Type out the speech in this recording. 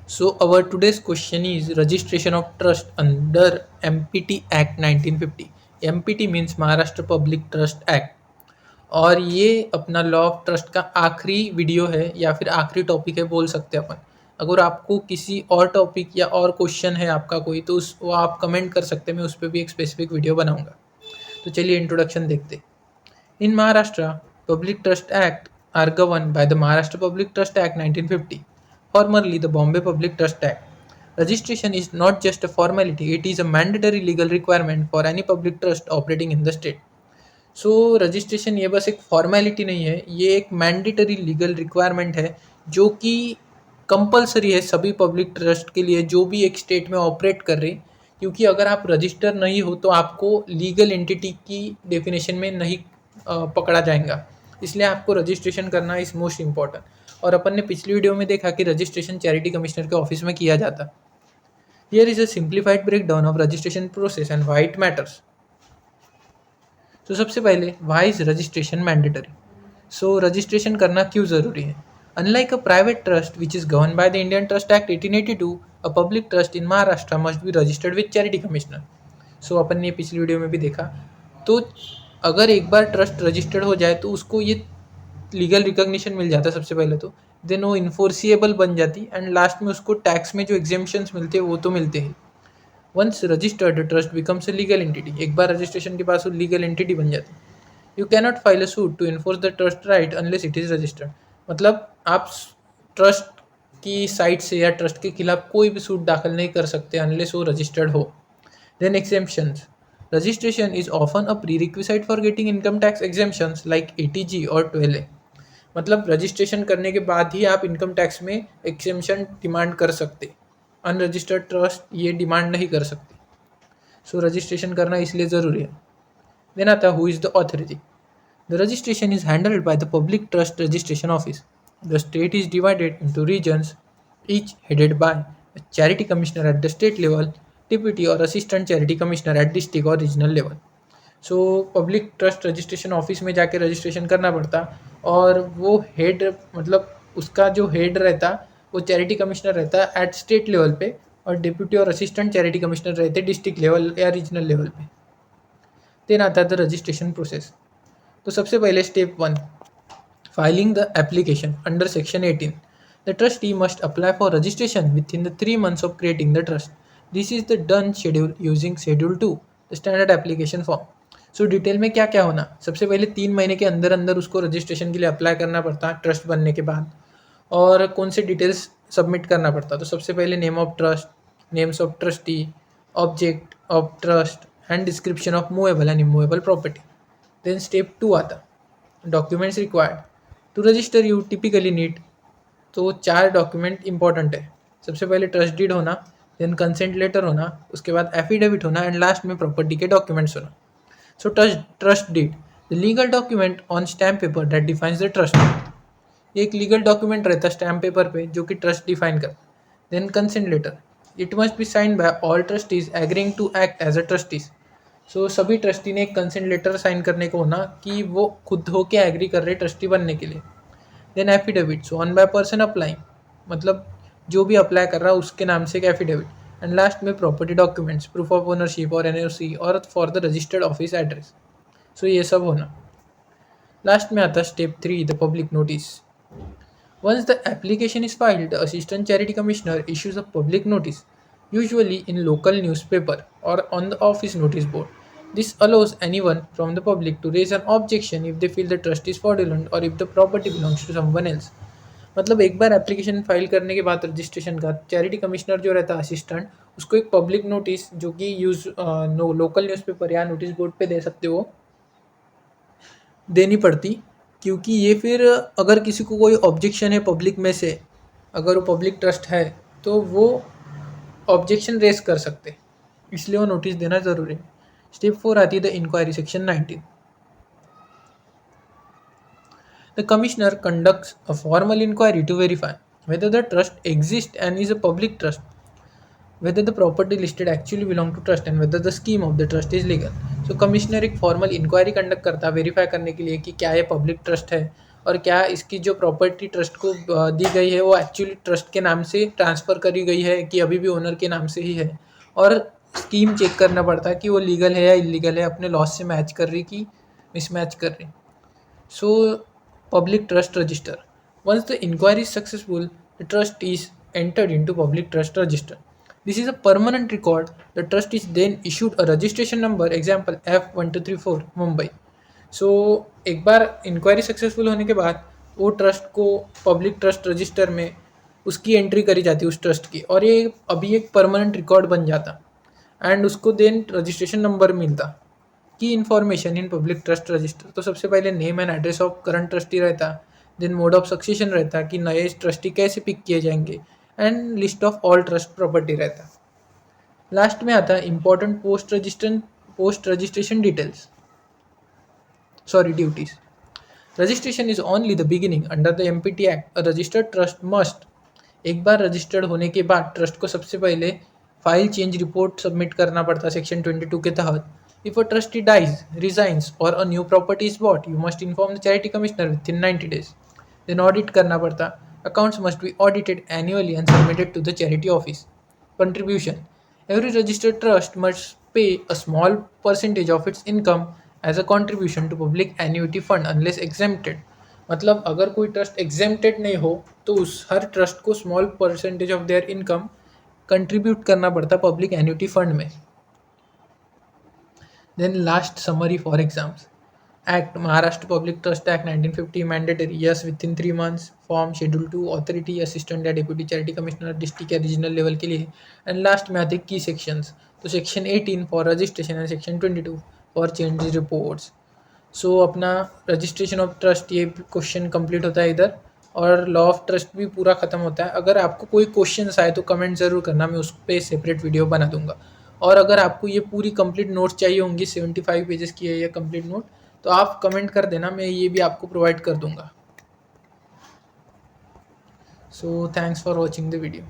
So our today's question is registration of trust under MPT Act 1950. MPT means Maharashtra public trust act. और ये अपना law of trust का आखिरी video है या फिर आखिरी टॉपिक है बोल सकते हैं अपन। अगर आपको किसी और टॉपिक या और क्वेश्चन है आपका कोई तो उस वो आप कमेंट कर सकते हैं, मैं उस पर भी एक स्पेसिफिक वीडियो बनाऊंगा। तो चलिए इंट्रोडक्शन देखते हैं। In Maharashtra, Public Trust Act are governed by the Maharashtra Public Trust Act 1950, formerly the Bombay Public Trust Act. Registration is not just a formality, it is a mandatory legal requirement for any public trust operating in the state. So registration ये बस एक formality नहीं है, ये एक mandatory legal requirement है जो कि कंपलसरी है सभी पब्लिक ट्रस्ट के लिए जो भी एक स्टेट में ऑपरेट कर रहे। क्योंकि अगर आप रजिस्टर नहीं हो तो आपको लीगल एंटिटी की डेफिनेशन में नहीं पकड़ा जाएगा। इसलिए आपको रजिस्ट्रेशन करना इज़ मोस्ट इम्पॉर्टेंट। और अपन ने पिछली वीडियो में देखा कि रजिस्ट्रेशन चैरिटी कमिश्नर के ऑफिस में किया जाता। Here is a simplified break down of registration process and why it matters. तो सबसे पहले why is registration mandatory. So registration करना क्यों ज़रूरी है? Unlike a private trust which is govern by the Indian trust act 1882, a public trust in Maharashtra must be registered with charity commissioner. So अपन ने पिछली वीडियो में भी देखा। तो अगर एक बार ट्रस्ट रजिस्टर्ड हो जाए तो उसको ये लीगल रिकॉग्निशन मिल जाता है सबसे पहले तो। देन वो इन्फोर्सिएबल बन जाती एंड लास्ट में उसको टैक्स में जो एग्जेम्पशंस मिलते हैं वो तो मिलते हैं। Once registered trust becomes a legal entity. एक बार रजिस्ट्रेशन के पास वो लीगल एंटिटी बन जाती। You cannot file a suit to enforce the trust right unless it is registered. मतलब आप ट्रस्ट की साइट से या ट्रस्ट के खिलाफ कोई भी सूट दाखिल नहीं कर सकते अनलेस वो रजिस्टर्ड हो। Then exemptions. Registration is often a prerequisite for getting income tax exemptions like ATG और 12A। मतलब रजिस्ट्रेशन करने के बाद ही आप इनकम टैक्स में एग्जेम्पशन डिमांड कर सकते। अनरजिस्टर्ड ट्रस्ट ये डिमांड नहीं कर सकते। सो रजिस्ट्रेशन करना इसलिए ज़रूरी है। देन आता है who is the authority. The registration is handled by the public trust registration office. The state is divided into regions, each headed by a charity commissioner at the state level, deputy or assistant charity commissioner at district or regional level। So public trust registration office में जाके registration करना पड़ता। और वो head मतलब उसका जो head रहता वो चैरिटी कमिश्नर रहता एट स्टेट लेवल पे, और डिप्यूटी और असिस्टेंट चैरिटी कमिश्नर रहते डिस्ट्रिक्ट लेवल या रीजनल लेवल पे। देन आता है द रजिस्ट्रेशन प्रोसेस। तो सबसे पहले step 1, filing the application under section 18। The trustee must apply for registration within the 3 months of creating the trust. This is the done schedule using Schedule 2, the standard application form। So detail में क्या क्या होना, सबसे पहले 3 महीने के अंदर अंदर उसको रजिस्ट्रेशन के लिए अप्लाई करना पड़ता है ट्रस्ट बनने के बाद। और कौन से डिटेल्स सबमिट करना पड़ता, तो सबसे पहले name of trust, names of trustee, object of trust and description of movable and immovable property. Then step 2 आता, documents required to register. You typically need, तो 4 डॉक्यूमेंट इंपॉर्टेंट है। सबसे पहले ट्रस्ट डीड होना, देन कंसेंट लेटर होना, उसके बाद affidavit होना एंड लास्ट में प्रॉपर्टी के डॉक्यूमेंट्स होना। So trust deed, the legal document on stamp paper that defines the trust. ये एक लीगल डॉक्यूमेंट रहता है स्टैम्प पेपर पे जो कि ट्रस्ट डिफाइन कर। Then consent letter, it must be sign by all trustees agreeing to act as a trustees. So सभी trustee ने एक कंसेंट लेटर साइन करने को होना कि वो खुद होके एग्री कर रहे ट्रस्टी बनने के लिए। Then affidavit, sworn by person applying, मतलब जो भी अप्लाई कर रहा है उसके नाम से एक एफिडेविट। एंड लास्ट में property documents, proof of ownership और एनओसी और for the registered office address. So ये सब होना। लास्ट में आता step 3, the public notice. Once the application is filed, the Assistant Charity Commissioner issues a public notice, usually in local newspaper or on the office notice board. This allows anyone from the public to raise an objection if they feel the trust is fraudulent or if the property belongs to someone else। मतलब एक बार application file करने के बाद registration का charity commissioner जो रहता है assistant, उसको एक पब्लिक नोटिस जो कि लोकल न्यूज़पेपर या नोटिस बोर्ड पे दे सकते हो देनी पड़ती। क्योंकि ये फिर अगर किसी को कोई ऑब्जेक्शन है पब्लिक में से, अगर वो पब्लिक ट्रस्ट है तो वो ऑब्जेक्शन रेस कर सकते, इसलिए वो नोटिस देना ज़रूरी है। स्टेप 4 आती है the inquiry, section 19। The commissioner conducts a formal inquiry to verify whether the trust exists and is a public trust, whether the property listed actually belong to trust and whether the scheme of the trust is legal। So commissioner एक formal inquiry conduct करता है verify करने के लिए कि क्या ये public trust है और क्या इसकी जो प्रॉपर्टी ट्रस्ट को दी गई है वो एक्चुअली ट्रस्ट के नाम से ट्रांसफ़र करी गई है कि अभी भी ओनर के नाम से ही है। और स्कीम चेक करना पड़ता है कि वो लीगल है या इलीगल है, अपने लॉस से मैच कर रही कि मिसमैच कर रही। So, public trust register. Once the inquiry is successful, the trust is entered into public trust register. This is a permanent record. The trust is then issued a registration number, example F1234 Mumbai. सो एक बार inquiry successful होने के बाद वो trust को public trust register में उसकी entry करी जाती है उस ट्रस्ट की, और ये अभी एक परमानेंट रिकॉर्ड बन जाता एंड उसको देन रजिस्ट्रेशन नंबर मिलता। की information in public trust register, तो सबसे पहले name and address of current trustee रहता, देन मोड ऑफ सक्सेशन रहता कि नए ट्रस्टी कैसे पिक किए जाएंगे, and list of all trust property रहता। लास्ट में आता important post registration details, sorry duties. Registration is only the beginning under the empty act. Registered trust must, एक बार रजिस्टर्ड होने के बाद ट्रस्ट को सबसे पहले फाइल चेंज रिपोर्ट सबमिट करना पड़ता सेक्शन 22 के तहत। If a trustee dies, resigns, or a new property is bought, you must inform the charity commissioner within 90 days. Then audit करना पड़ता। Accounts must be audited annually and submitted to the charity office. Contribution. Every registered trust must pay a small percentage of its income as a contribution to public annuity fund unless exempted. मतलब अगर कोई trust exempted नहीं हो तो उस हर trust को small percentage of their income contribute करना पड़ता पब्लिक एन्यूटी फंड में। Then last summary for exams. Act Maharashtra Public Trust Act 1950 mandatory, yes within 3 months. Form Schedule 2 authority assistant या deputy charity commissioner district या regional level के लिए। And last में आते key sections, तो section 18 for registration and section 22 for change reports. So अपना registration of trust ये question complete होता है इधर, और लॉ ऑफ ट्रस्ट भी पूरा ख़त्म होता है। अगर आपको कोई क्वेश्चन आए तो कमेंट ज़रूर करना, मैं उस पर सेपरेट वीडियो बना दूंगा। और अगर आपको ये पूरी कंप्लीट नोट्स चाहिए होंगी 75 पेजेस की है ये कंप्लीट नोट, तो आप कमेंट कर देना, मैं ये भी आपको प्रोवाइड कर दूंगा। So thanks for watching the video.